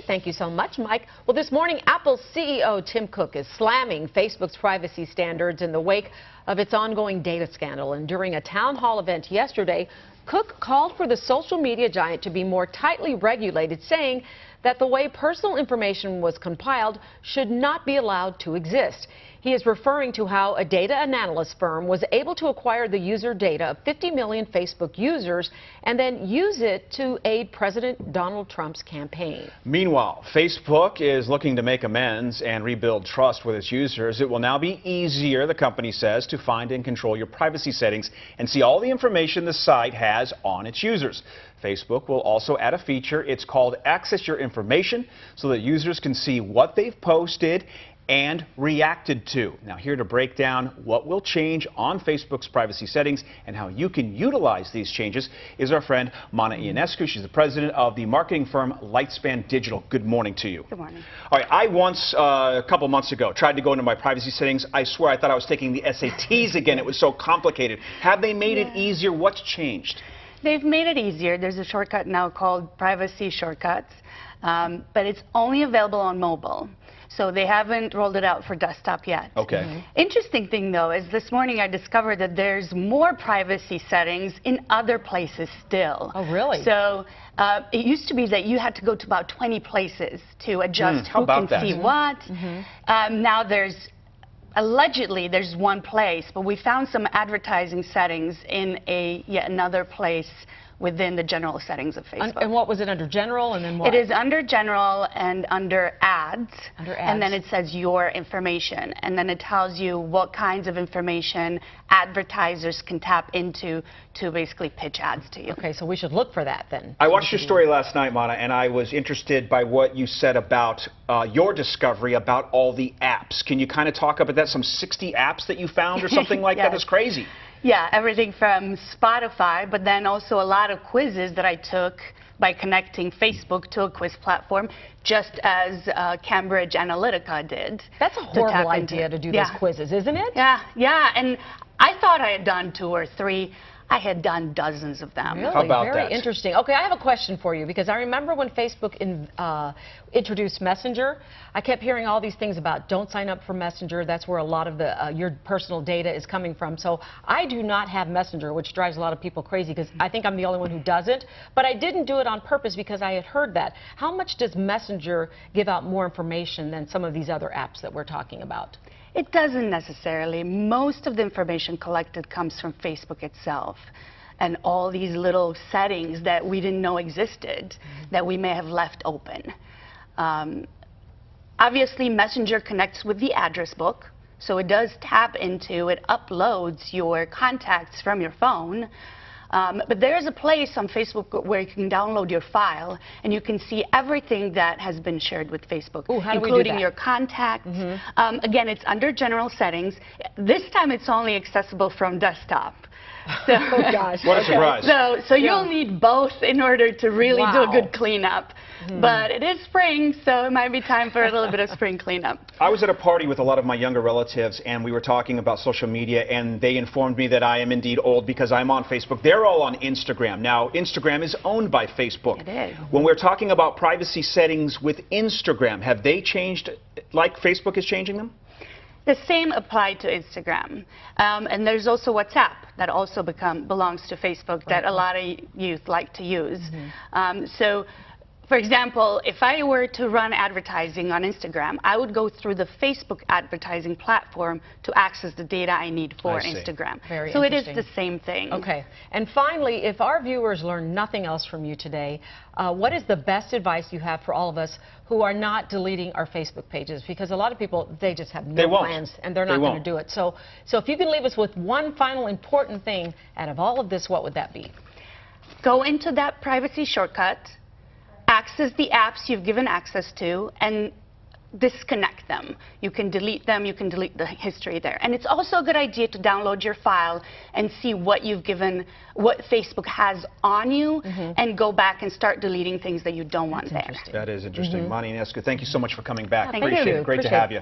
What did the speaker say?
Thank you so much, Mike. Well, this morning, Apple's CEO Tim Cook is slamming Facebook's privacy standards in the wake of its ongoing data scandal. And during a town hall event yesterday, Cook called for the social media giant to be more tightly regulated, saying that the way personal information was compiled should not be allowed to exist. He is referring to how a data analysis firm was able to acquire the user data of 50 million Facebook users and then use it to aid President Donald Trump's campaign. Meanwhile, Facebook is looking to make amends and rebuild trust with its users. It will now be easier, the company says, to find and control your privacy settings and see all the information the site has on its users. Facebook will also add a feature. It's called Access Your Information, so that users can see what they've posted and reacted to. Now, here to break down what will change on Facebook's privacy settings and how you can utilize these changes is our friend Mana Ionescu. She's the president of the marketing firm Lightspan Digital. Good morning to you. Good morning. All right, I once, a couple months ago, tried to go into my privacy settings. I swear I thought I was taking the SATs again. It was so complicated. Have they made it easier? What's changed? They've made it easier. There's a shortcut now called Privacy Shortcuts, but it's only available on mobile. So they haven't rolled it out for desktop yet. Okay. Interesting thing, though, is this morning I discovered that there's more privacy settings in other places still. Oh, really? So it used to be that you had to go to about 20 places to adjust who can see what. Now allegedly there's one place, but we found some advertising settings in yet another place within the general settings of Facebook. And what was it under general and then what? It is under general and under ads. Under ads. And then it says your information. And then it tells you what kinds of information advertisers can tap into to basically pitch ads to you. Okay, so we should look for that then. I watched your story last night, Mana, and I was interested by what you said about your discovery about all the apps. Can you kind of talk about that? Some 60 apps that you found or something like that? That's crazy. Yeah, everything from Spotify, but then also a lot of quizzes that I took by connecting Facebook to a quiz platform, just as Cambridge Analytica did. That's a horrible idea to do those quizzes, isn't it? Yeah, and I thought I had done 2 or 3. I had done dozens of them. Really? How about Very interesting. Okay, I have a question for you, because I remember when Facebook introduced Messenger, I kept hearing all these things about don't sign up for Messenger. That's where a lot of your personal data is coming from. So I do not have Messenger, which drives a lot of people crazy, because I think I'm the only one who doesn't. But I didn't do it on purpose because I had heard that. How much does Messenger give out more information than some of these other apps that we're talking about? It doesn't necessarily. Most of the information collected comes from Facebook itself and all these little settings that we didn't know existed that we may have left open. Obviously, Messenger connects with the address book, so it does tap into, it uploads your contacts from your phone. But there is a place on Facebook where you can download your file and you can see everything that has been shared with Facebook, including your contacts. Again, it's under general settings. This time it's only accessible from desktop. So, oh gosh. What a surprise. So you'll need both in order to really do a good cleanup. But it is spring, so it might be time for a little bit of spring cleanup. I was at a party with a lot of my younger relatives, and we were talking about social media, and they informed me that I am indeed old because I'm on Facebook. They're all on Instagram. Now, Instagram is owned by Facebook. It is. When we're talking about privacy settings with Instagram, have they changed like Facebook is changing them? The same applied to Instagram. And there's also WhatsApp that also belongs to Facebook that a lot of youth like to use. So, for example, if I were to run advertising on Instagram, I would go through the Facebook advertising platform to access the data I need for Instagram. So it is the same thing. Okay. And finally, if our viewers learn nothing else from you today, what is the best advice you have for all of us who are not deleting our Facebook pages? Because a lot of people, they just have no plans and they're not going to do it. So if you can leave us with one final important thing out of all of this, what would that be? Go into that privacy shortcut, access the apps you've given access to, and disconnect them. You can delete them, you can delete the history there. And it's also a good idea to download your file and see what you've given, what Facebook has on you, and go back and start deleting things that you don't want there. That is interesting. Mana Ionescu, thank you so much for coming back. Thank you. Appreciate it. Great to have you.